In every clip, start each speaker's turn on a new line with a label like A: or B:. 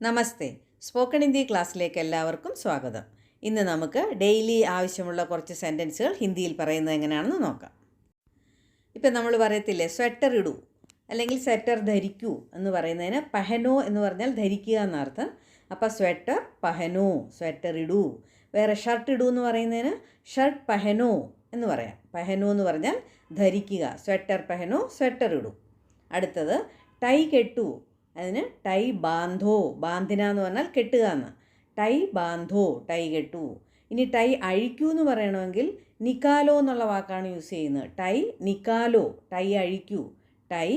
A: നമസ്തേ. Spoken Hindi ക്ലാസ്സിലേക്ക് എല്ലാവർക്കും സ്വാഗതം. ഇന്ന് നമുക്ക് ഡെയിലി ആവശ്യമുള്ള കുറച്ച് സെൻറ്റൻസുകൾ ഹിന്ദിയിൽ പറയുന്നത് എങ്ങനെയാണെന്ന് നോക്കാം. ഇപ്പം നമ്മൾ പറയത്തില്ലേ സ്വെറ്റർ ഇടൂ അല്ലെങ്കിൽ സ്വെറ്റർ ധരിക്കൂ എന്ന് പറയുന്നതിന് പഹനോ എന്ന് പറഞ്ഞാൽ ധരിക്കുക എന്നർത്ഥം. അപ്പോൾ സ്വെറ്റർ പഹനോ, സ്വെറ്റർ ഇടൂ. വേറെ ഷർട്ട് ഇടൂ എന്ന് പറയുന്നതിന് ഷർട്ട് പഹനോ എന്ന് പറയാം. പഹനോ എന്ന് പറഞ്ഞാൽ ധരിക്കുക. സ്വെറ്റർ പഹനോ, സ്വെറ്റർ ഇടൂ. അടുത്തത് ടൈ കെട്ടൂ, അതിന് ടൈ ബാന്ധോ, ബാന്ധിന എന്ന് പറഞ്ഞാൽ കെട്ടുക എന്ന്. ടൈ ബാന്ധോ, ടൈ കെട്ടു. ഇനി ടൈ അഴിക്കൂ എന്ന് പറയണമെങ്കിൽ നിക്കാലോ എന്നുള്ള വാക്കാണ് യൂസ് ചെയ്യുന്നത്. ടൈ നിക്കാലോ, ടൈ അഴിക്കൂ. ടൈ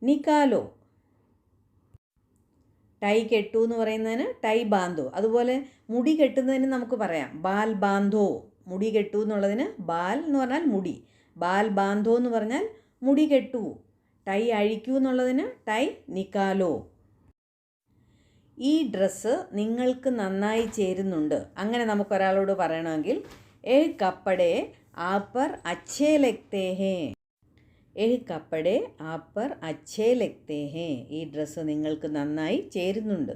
A: നിക്കാലോ. ടൈ കെട്ടു എന്ന് പറയുന്നതിന് ടൈ ബാന്ധോ. അതുപോലെ മുടി കെട്ടുന്നതിന് നമുക്ക് പറയാം ബാൽ ബാന്ധോ. മുടി കെട്ടു എന്നുള്ളതിന് ബാൽ എന്ന് പറഞ്ഞാൽ മുടി, ബാൽ ബാന്ധോ എന്ന് പറഞ്ഞാൽ മുടി കെട്ടു. ടൈ അഴിക്കൂ എന്നുള്ളതിന് ടൈ നിക്കാലോ. ഈ ഡ്രസ്സ് നിങ്ങൾക്ക് നന്നായി ചേരുന്നുണ്ട്. അങ്ങനെ നമുക്കൊരാളോട് പറയണമെങ്കിൽ ഏ കപ്പടെ ആപ്പർ അച്ഛേ ലഗ്തേ ഹേ. ഏ കപ്പടെ ആപ്പർ അച്ഛേ ലഗ്തേ ഹേ. ഈ ഡ്രസ്സ് നിങ്ങൾക്ക് നന്നായി ചേരുന്നുണ്ട്.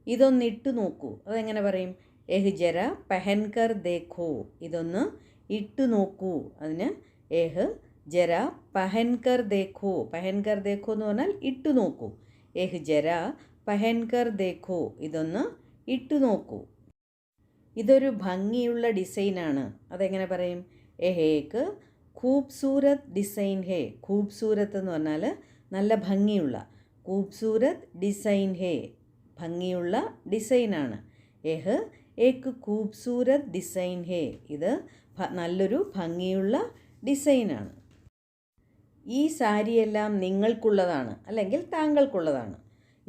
A: ഇതൊന്നിട്ടു നോക്കൂ. അതെങ്ങനെ പറയും? ഏഹ് ജര പെഹൻകർ ദേഖോ. ഇതൊന്ന് ഇട്ടു നോക്കൂ. അതിന് ഏഹ് ജര പഹൻകർ ദേഖോ. പഹൻകർ ദേഖോ എന്ന് പറഞ്ഞാൽ ഇട്ടു നോക്കൂ. ഏഹ് ജര പഹൻകർ ദേഖോ. ഇതൊന്ന് ഇട്ടു നോക്കൂ. ഇതൊരു ഭംഗിയുള്ള ഡിസൈനാണ്. അതെങ്ങനെ പറയും? ഏഹേക്ക് ഖൂബ്സൂരത് ഡിസൈൻ ഹേ. ഖൂബ്സൂരത്ത് എന്ന് പറഞ്ഞാൽ നല്ല ഭംഗിയുള്ള. ഖൂബ്സൂരത് ഡിസൈൻ ഹേ, ഭംഗിയുള്ള ഡിസൈനാണ്. ഏഹ് ഏക്ക് ഖൂബ്സൂരത് ഡിസൈൻ ഹേ. ഇത് നല്ലൊരു ഭംഗിയുള്ള ഡിസൈനാണ്. ഈ സാരിയെല്ലാം നിങ്ങൾക്കുള്ളതാണ് അല്ലെങ്കിൽ താങ്കൾക്കുള്ളതാണ്.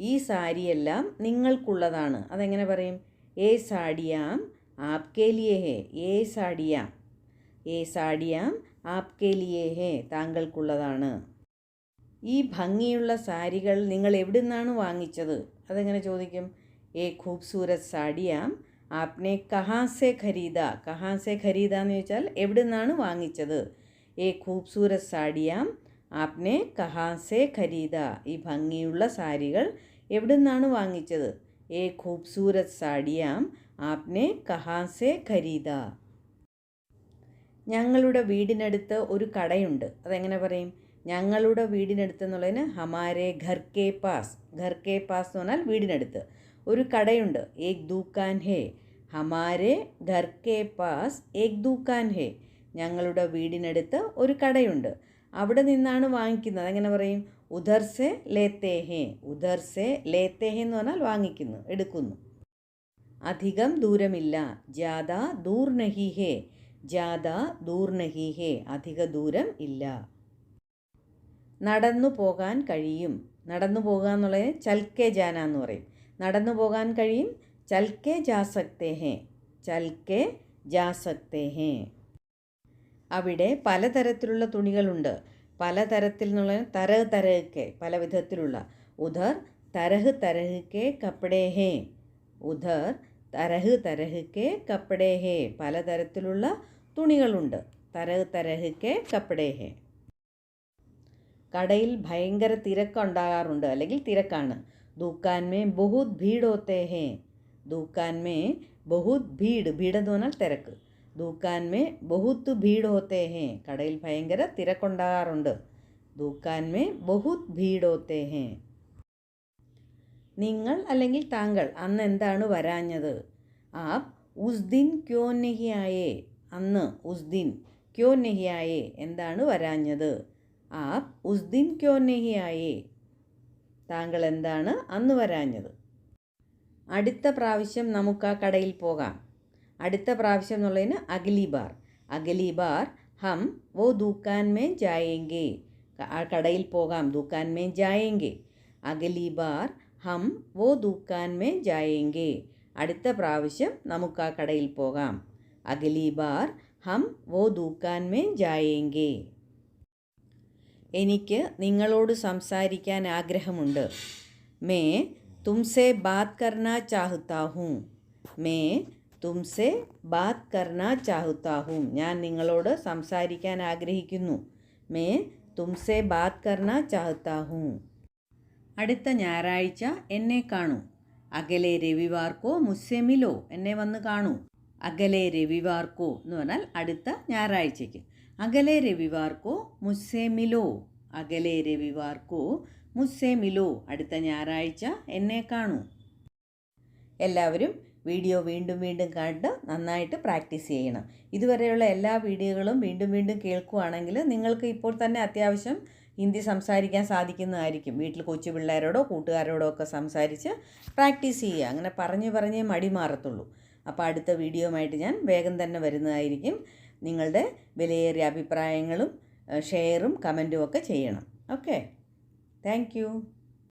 A: ഈ സാരിയെല്ലാം നിങ്ങൾക്കുള്ളതാണ്. അതെങ്ങനെ പറയും? ഏ സാഡിയാം ആപ്കെ ലിയേ ഹേ. ഏ സാഡിയാം, ഏ സാഡിയാം ആപ്കെ ലിയേ ഹേ. താങ്കൾക്കുള്ളതാണ്. ഈ ഭംഗിയുള്ള സാരികൾ നിങ്ങൾ എവിടെ നിന്നാണ് വാങ്ങിച്ചത്? അതെങ്ങനെ ചോദിക്കും? ഏ ഖൂബ്സൂരത് സാഡിയാം ആപ്നെ കഹാ സെ ഖരീദ. കഹാ സെ ഖരീദ എന്ന് ചോദിച്ചാൽ എവിടെ നിന്നാണ് വാങ്ങിച്ചത്. ഏ ഖൂബ്സൂരത് സാഡിയാം ആപ്നെ കഹാ സെ ഖരീദ. ഈ ഭംഗിയുള്ള സാരികൾ എവിടെ നിന്നാണ് വാങ്ങിച്ചത്? ഏ ഖൂബ്സൂരത് സാഡിയാം ആപ്നെ കഹാ സെ ഖരീദ. ഞങ്ങളുടെ വീടിനടുത്ത് ഒരു കടയുണ്ട്. അതെങ്ങനെ പറയും? ഞങ്ങളുടെ വീടിനടുത്ത് എന്നുള്ളതിന് ഹമാരെ ഘർ കെ പാസ്. ഘർ കെ പാസ് എന്ന് പറഞ്ഞാൽ വീടിനടുത്ത് ഒരു കടയുണ്ട്. ഏക് ദുക്കാൻ ഹേ. ഹമാരെ ഘർ കെ പാസ് ഏക് ദുക്കാൻ ഹേ. ഞങ്ങളുടെ വീടിനടുത്ത് ഒരു കടയുണ്ട്, അവിടെ നിന്നാണ് വാങ്ങിക്കുന്നത്. അതെങ്ങനെ പറയും? ഉധർ സെ ലേത്തേ ഹേ. ഉധർ സെ ലേത്തേ ഹേ എന്ന് പറഞ്ഞാൽ വാങ്ങിക്കുന്നു, എടുക്കുന്നു. അധികം ദൂരമില്ല. ജാദാ ദൂർ നഹി ഹേ. ജാദാ ദൂർ നഹി ഹേ. അധിക ദൂരം ഇല്ല. നടന്നു പോകാൻ കഴിയും. നടന്നു പോകുക എന്നുള്ളത് ചൽക്കെ ജാന എന്ന് പറയും. നടന്നു പോകാൻ കഴിയും. ചൽക്കെ ജാ സക്തേ ഹേ. ചൽക്കെ ജാ സക്തേ ഹേ. അവിടെ പലതരത്തിലുള്ള തുണികളുണ്ട്. പലതരത്തിൽ എന്നുള്ള തരഹ് തരഹ്ക്കെ, പല വിധത്തിലുള്ള. ഉധർ തരഹ് തരഹ്ക്കെ കപ്പടേ ഹേ. ഉധർ തരഹ് തരഹ്ക്കെ കപ്പടേ ഹേ. പലതരത്തിലുള്ള തുണികളുണ്ട്. തരഹ് തരഹ്ക്കെ കപ്പടേ ഹേ. കടയിൽ ഭയങ്കര തിരക്കുണ്ടാകാറുണ്ട് അല്ലെങ്കിൽ തിരക്കാണ്. ദുക്കാൻ മേ ബഹുത് ഭീഡ് ഹോത്തേ ഹേ. ദുക്കാൻ മേ ബഹുത് ഭീഡ്. ഭീഡ് എന്ന് പറഞ്ഞാൽ തിരക്ക്. ദുക്കാൻ മേ ബഹുത് ഭീഡ് ഹോത്തേ ഹേ. കടയിൽ ഭയങ്കര തിരക്കുണ്ടാകാറുണ്ട്. ദുക്കാൻ മേ ബഹുത് ഭീഡ് ഹോത്തേ ഹേ. നിങ്ങൾ അല്ലെങ്കിൽ താങ്കൾ അന്ന് എന്താണ് വരാഞ്ഞത്? ആപ് ഉസ് ദിൻ ക്യോ നഹി ആയേ. അന്ന് ഉസ് ദിൻ ക്യോ നഹി ആയേ, എന്താണ് വരാഞ്ഞത്? ആപ് ഉസ് ദിൻ ക്യോ നഹി ആയേ. താങ്കൾ എന്താണ് അന്ന് വരാഞ്ഞത്? അടുത്ത പ്രാവശ്യം നമുക്ക് ആ കടയിൽ പോകാം. അടുത്ത പ്രാവശ്യം എന്നുള്ളതിന് അഗ്ലി ബാർ. അഗ്ലി ബാർ ഹം വോ ദുക്കാൻ മേ ജായേങ്കെ. ആ കടയിൽ പോകാം. ദുക്കാൻ മേ ജായേങ്കെ. അഗ്ലി ബാർ ഹം വോ ദുക്കാൻ മേ ജായേങ്കെ. അടുത്ത പ്രാവശ്യം നമുക്ക് ആ കടയിൽ പോകാം. അഗ്ലി ബാർ ഹം വോ ദുക്കാൻ മേ ജായേങ്കെ. എനിക്ക് നിങ്ങളോട് സംസാരിക്കാൻ ആഗ്രഹമുണ്ട്. മേ തുംസെ ബാത് കർനാ ചാഹ്താ ഹൂം. മേ തുംസെ ബാത് കർനാ ചാഹ്താ ഹൂം. ഞാൻ നിങ്ങളോട് സംസാരിക്കാൻ ആഗ്രഹിക്കുന്നു. മേ തുംസെ ബാത് കർനാ ചാഹ്താ ഹൂം. അടുത്ത ഞായറാഴ്ച എന്നെ കാണൂ. അകലെ രവിവാർക്കോ മുസ്സെ മിലോ, എന്നെ വന്ന് കാണൂ. അകലെ രവിവാർക്കോ എന്ന് പറഞ്ഞാൽ അടുത്ത ഞായറാഴ്ചയ്ക്ക്. അകലെ രവിവാർക്കോ മുസ്സെ മിലോ, അകലെ രവിവാർക്കോ മുസ്സെ മിലോ, അടുത്ത ഞായറാഴ്ച എന്നെ കാണൂ. എല്ലാവരും വീഡിയോ വീണ്ടും വീണ്ടും കണ്ട് നന്നായിട്ട് പ്രാക്ടീസ് ചെയ്യണം. ഇതുവരെയുള്ള എല്ലാ വീഡിയോകളും വീണ്ടും വീണ്ടും കേൾക്കുകയാണെങ്കിൽ നിങ്ങൾക്ക് ഇപ്പോൾ തന്നെ അത്യാവശ്യം ഹിന്ദി സംസാരിക്കാൻ സാധിക്കുന്നതായിരിക്കും. വീട്ടിൽ കൊച്ചു പിള്ളേരോടോ കൂട്ടുകാരോടോ ഒക്കെ സംസാരിച്ച് പ്രാക്ടീസ് ചെയ്യുക. അങ്ങനെ പറഞ്ഞ് മടി മാറത്തുള്ളൂ. അപ്പോൾ അടുത്ത വീഡിയോയുമായിട്ട് ഞാൻ വേഗം തന്നെ വരുന്നതായിരിക്കും. നിങ്ങളുടെ വിലയേറിയ അഭിപ്രായങ്ങളും ഷെയറും കമൻറ്റും ഒക്കെ ചെയ്യണം. Okay, thank you.